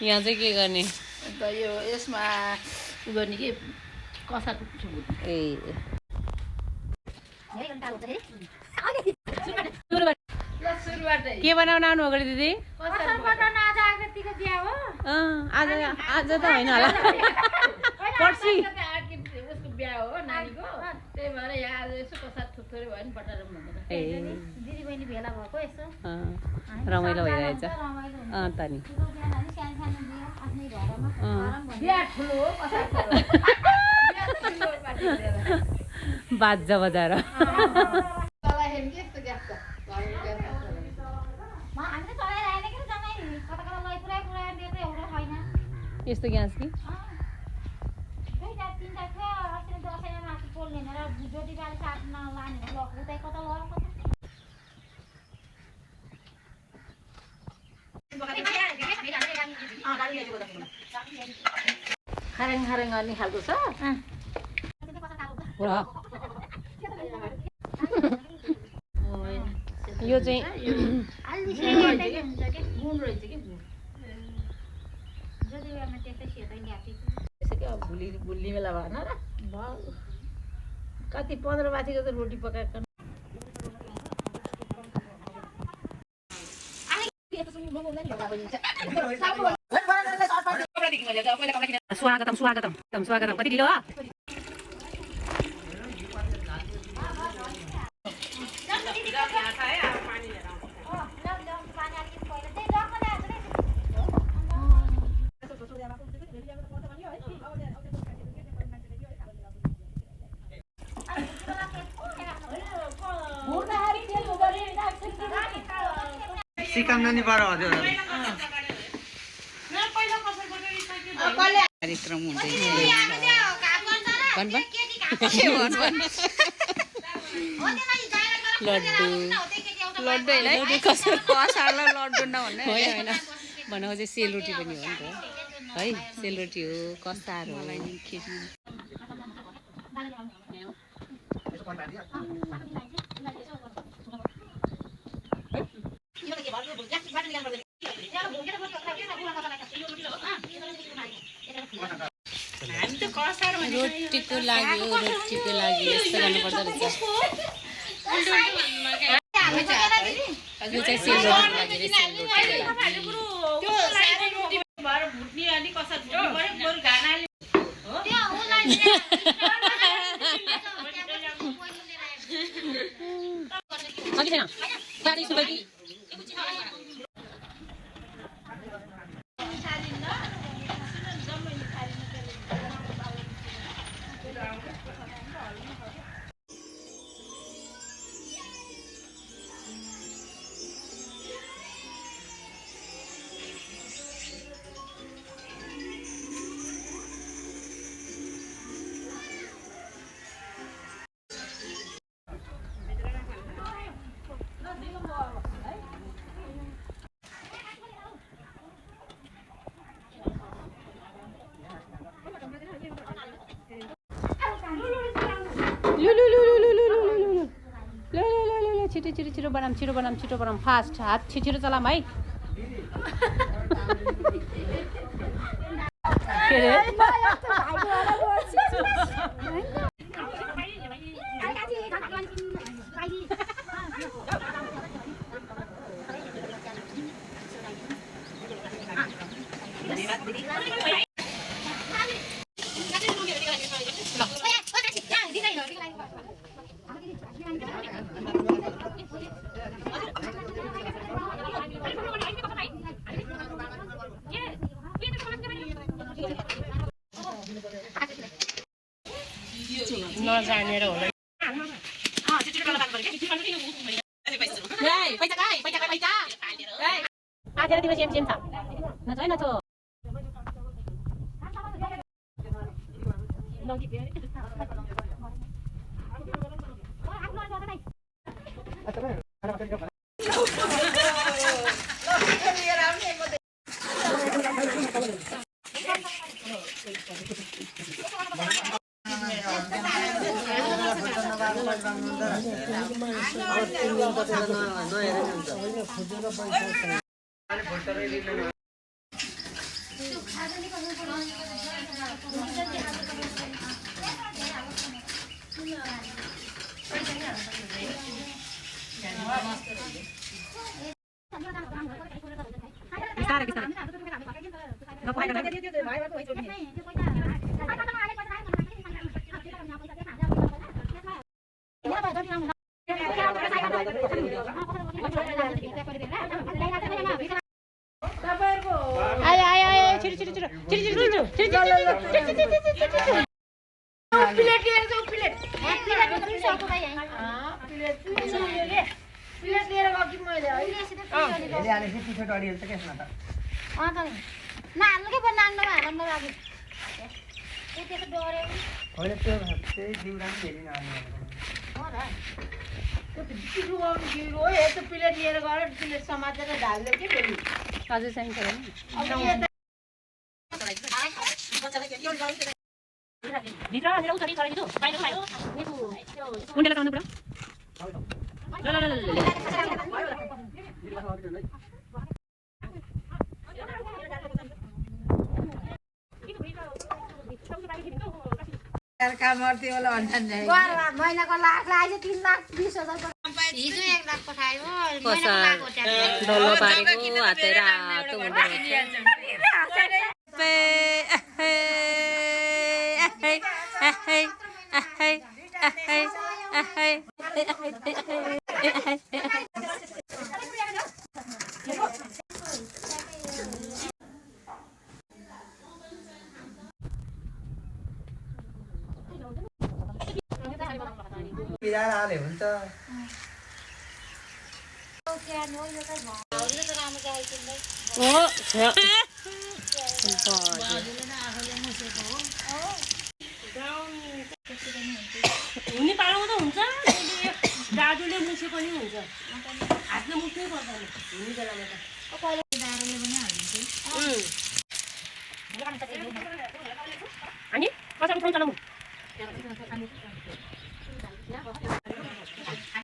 यहाँ चाहिँ के गर्ने अन्त यो यसमा उ गर्ने कि कसारको पिठो ए के बनाउन आउनु भएको दिदी आज त होइन होला पर्सि उसको बिहा हो नानीको त्यही भएर यहाँ आज यसो कसार थोरै भयो नि बटार दिदी बहिनी भेला भएको यसो रमाइलो भइरहेछ त नि बिहा ठुलो हो कसार बाजा बजाएर यस्तो ग्यास कि खारेङ खारेङ गर्ने खालको छ यो चाहिँ गुण रहेछ कि भुल्ली बेला भएन र कति 15 बाटीको त रोटी पकाएको स्वागतम स्वागतम स्वागतम कति ढिलो सिकाउनु पर्यो हजुर कार्यक्रम हुँदैछ लड्डु लड्डु होइन कसारलाई लड्डु नभन्ने होइन भनेको चाहिँ सेलरोटी पनि हो नि त है सेलरोटी हो कसार हो रोटीको लागि यस्तो गर्नुपर्दो रहेछ यो चाहिँ सेलरोटीको लागि छिटो बनाम फास्ट हात छिटो चलाम है नजानेर होला पैसा तिम्रो सेम छ नचाहिँ न आयो आयो आयो छिटो छिटो छिटो छिटो छिटो छिटो प्लेट लिएर जाऊ प्लेट प्लेट लिएर गयो कि मैले नान्नु के पनि नान्नु हाल्नु लाग्यो त्यस्तो डरे प्लेट लिएर गएर प्लेट समातेर ढाल्यो कि फेरि अझै चाहिन्छ भने महिनाको लाख लाग्यो 3,20,000 हिजो 1 लाख पठायो डल्लो पारेको हातेर हातो हुँदो हुन्छ हुने पालो त हुन्छ दाजुले मुसे पनि हुन्छ हातले मुस्नै पर्दैन हुने बेलामा त अनि कसरी खान्छ म